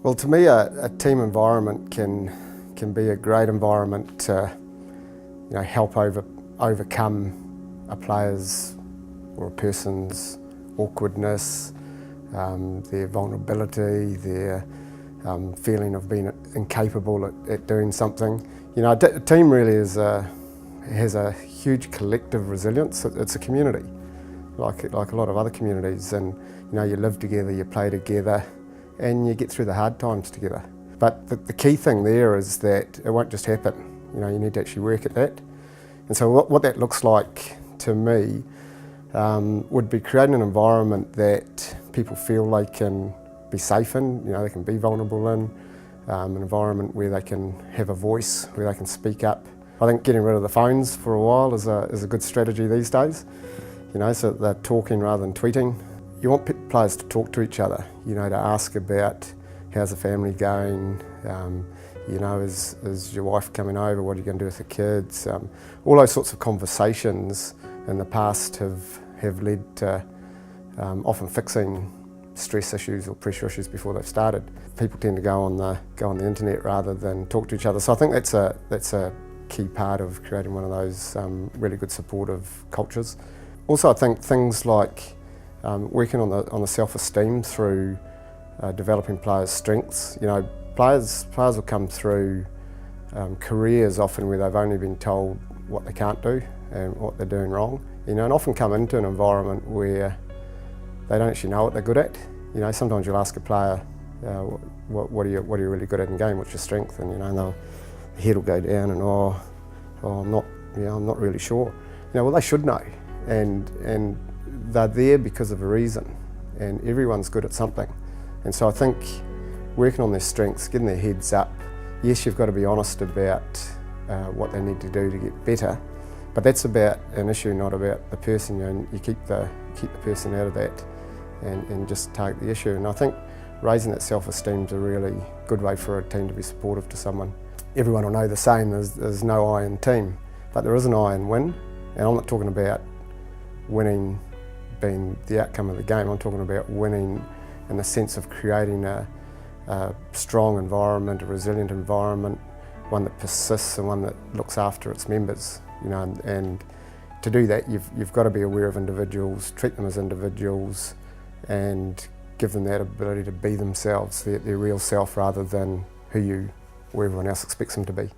Well, to me, a team environment can be a great environment to, help overcome a player's or a person's awkwardness, their vulnerability, their feeling of being incapable at doing something. A team really has a huge collective resilience. It's a community, like a lot of other communities, and you live together, you play together, and you get through the hard times together. But the key thing there is that it won't just happen. You need to actually work at that. And so what that looks like to me would be creating an environment that people feel they can be safe in, they can be vulnerable in, an environment where they can have a voice, where they can speak up. I think getting rid of the phones for a while is a good strategy these days, so that they're talking rather than tweeting. You want players to talk to each other, to ask about how's the family going, is your wife coming over, what are you going to do with the kids? All those sorts of conversations in the past have led to often fixing stress issues or pressure issues before they've started. People tend to go on the internet rather than talk to each other. So I think that's a key part of creating one of those really good supportive cultures. Also, I think things like working on the self-esteem through developing players' strengths. Players will come through careers often where they've only been told what they can't do and what they're doing wrong. And often come into an environment where they don't actually know what they're good at. Sometimes you'll ask a player, what are you really good at in game? What's your strength? And the head will go down and I'm not really sure. Well, they should know, and they're there because of a reason, and everyone's good at something. And so I think working on their strengths, getting their heads up. Yes, you've got to be honest about what they need to do to get better, but that's about an issue, not about the person. You keep the person out of that and just target the issue. And I think raising that self-esteem is a really good way for a team to be supportive to someone. Everyone will know the saying, there's no I in team, but there is an I in win. And I'm not talking about winning being the outcome of the game. I'm talking about winning in the sense of creating a strong environment, a resilient environment, one that persists and one that looks after its members. And to do that, you've got to be aware of individuals, treat them as individuals, and give them that ability to be themselves, their real self, rather than who everyone else expects them to be.